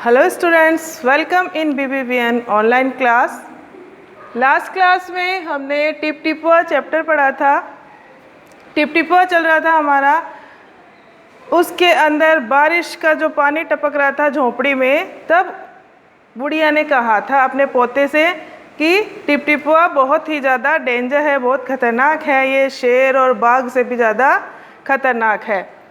Hello students, welcome in BBVN online class. Last class में हमने tip टिपुआ chapter पढ़ा था। टिप टिपुआ चल रहा था हमारा, उसके अंदर बारिश का जो पानी टपक रहा था झोंपड़ी में, तब बुढ़िया ने कहा था अपने पोते से कि टिप टिपुआ बहुत ही ज़्यादा डेंजर है, बहुत ख़तरनाक है, ये शेर और बाघ से भी ज़्यादा खतरनाक है।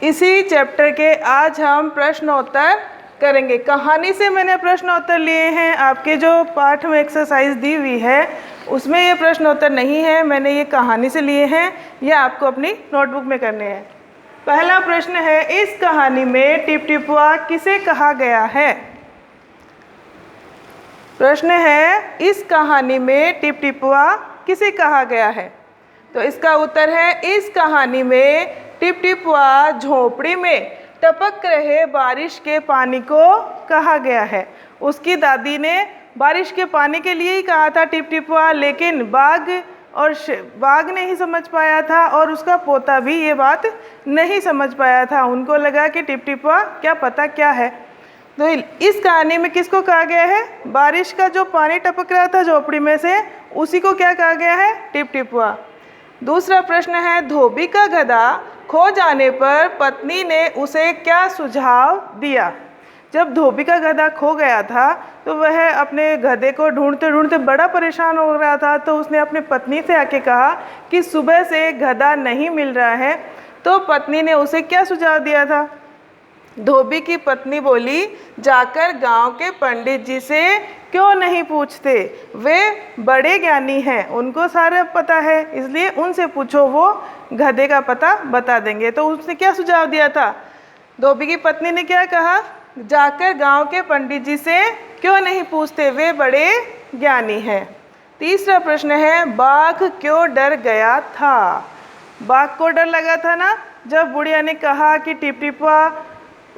इसी चैप्टर के आज हम प्रश्नोत्तर करेंगे। कहानी से मैंने प्रश्नोत्तर लिए हैं। आपके जो पाठ में एक्सरसाइज दी हुई है उसमें ये प्रश्नोत्तर नहीं है, मैंने ये कहानी से लिए हैं। ये आपको अपनी नोटबुक में करने हैं। पहला प्रश्न है, इस कहानी में टिप टिपुआ किसे कहा गया है? प्रश्न है, इस कहानी में टिप टिपुआ किसे कहा गया है? तो इसका उत्तर है, इस कहानी में टिप टिपुआ झोंपड़ी में टपक रहे बारिश के पानी को कहा गया है। उसकी दादी ने बारिश के पानी के लिए ही कहा था टिप टिपुआ, लेकिन बाघ नहीं समझ पाया था और उसका पोता भी ये बात नहीं समझ पाया था। उनको लगा कि टिप टिपुआ क्या पता क्या है। तो इस कहानी में किसको कहा गया है? बारिश का जो पानी टपक रहा था झोंपड़ी में से, उसी को क्या कहा गया है? टिप टिपुआ। दूसरा प्रश्न है, धोबी का गधा खो जाने पर पत्नी ने उसे क्या सुझाव दिया? जब धोबी का गधा खो गया था तो वह अपने गधे को ढूंढते ढूंढते बड़ा परेशान हो रहा था। तो उसने अपनी पत्नी से आके कहा कि सुबह से गधा नहीं मिल रहा है। तो पत्नी ने उसे क्या सुझाव दिया था? धोबी की पत्नी बोली, जाकर गांव के पंडित जी से क्यों नहीं पूछते, वे बड़े ज्ञानी हैं, उनको सारा पता है, इसलिए उनसे पूछो, वो गधे का पता बता देंगे। तो उसने क्या सुझाव दिया था? धोबी की पत्नी ने क्या कहा? जाकर गांव के पंडित जी से क्यों नहीं पूछते, वे बड़े ज्ञानी हैं। तीसरा प्रश्न है, बाघ क्यों डर गया था? बाघ को डर लगा था ना, जब बुढ़िया ने कहा कि टिप टिपुआ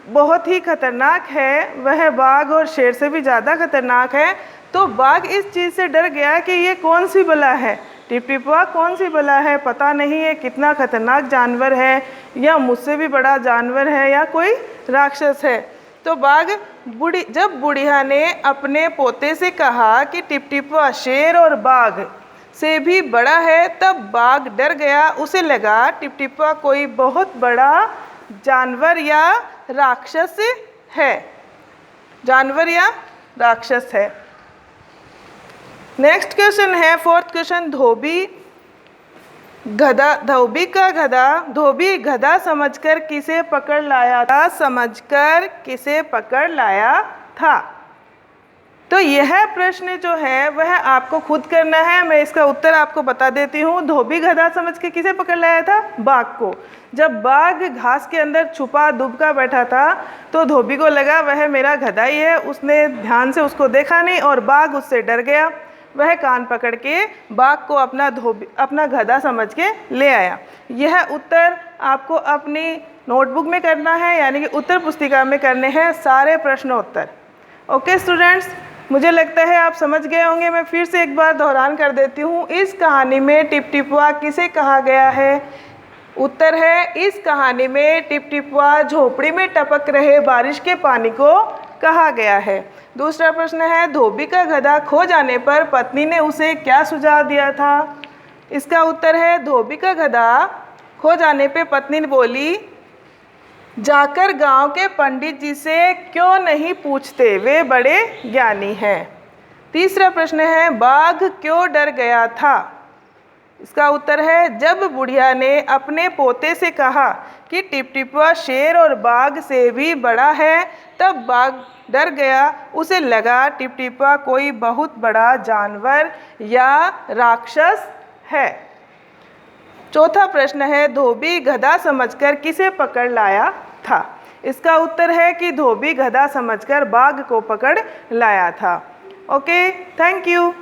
बहुत ही खतरनाक है, वह बाघ और शेर से भी ज़्यादा खतरनाक है। तो बाघ इस चीज़ से डर गया कि ये कौन सी बला है, टिप टिपुआ कौन सी बला है, पता नहीं है कितना खतरनाक जानवर है, या मुझसे भी बड़ा जानवर है, या कोई राक्षस है। तो जब बुढ़िया ने अपने पोते से कहा कि टिप टिपुआ शेर और बाघ से भी बड़ा है, तब बाघ डर गया। उसे लगा टिप टिपुआ कोई बहुत बड़ा जानवर या राक्षस है, जानवर या राक्षस है। नेक्स्ट क्वेश्चन है, फोर्थ क्वेश्चन, धोबी गधा समझकर किसे पकड़ लाया था? समझकर किसे पकड़ लाया था? तो यह प्रश्न जो है वह आपको खुद करना है। मैं इसका उत्तर आपको बता देती हूँ। धोबी गधा समझ के किसे पकड़ लाया था? बाघ को। जब बाघ घास के अंदर छुपा दुबका बैठा था तो धोबी को लगा वह मेरा गधा ही है। उसने ध्यान से उसको देखा नहीं और बाघ उससे डर गया। वह कान पकड़ के बाघ को अपना गधा समझ के ले आया। यह उत्तर आपको अपनी नोटबुक में करना है, यानी कि उत्तर पुस्तिका में करने हैं सारे प्रश्नोत्तर। ओके स्टूडेंट्स, मुझे लगता है आप समझ गए होंगे। मैं फिर से एक बार दोहरान कर देती हूँ। इस कहानी में टिप टिपुआ किसे कहा गया है? उत्तर है, इस कहानी में टिप टिपुआ झोपड़ी में टपक रहे बारिश के पानी को कहा गया है। दूसरा प्रश्न है, धोबी का गधा खो जाने पर पत्नी ने उसे क्या सुझाव दिया था? इसका उत्तर है, धोबी का गधा खो जाने पर पत्नी ने बोली, जाकर गांव के पंडित जी से क्यों नहीं पूछते, वे बड़े ज्ञानी हैं। तीसरा प्रश्न है, बाघ क्यों डर गया था? इसका उत्तर है, जब बुढ़िया ने अपने पोते से कहा कि टिप टिपुआ शेर और बाघ से भी बड़ा है, तब बाघ डर गया। उसे लगा टिप टिपुआ कोई बहुत बड़ा जानवर या राक्षस है। चौथा प्रश्न है, धोबी गधा समझकर किसे पकड़ लाया था? इसका उत्तर है कि धोबी गधा समझकर बाघ को पकड़ लाया था। Okay, thank you.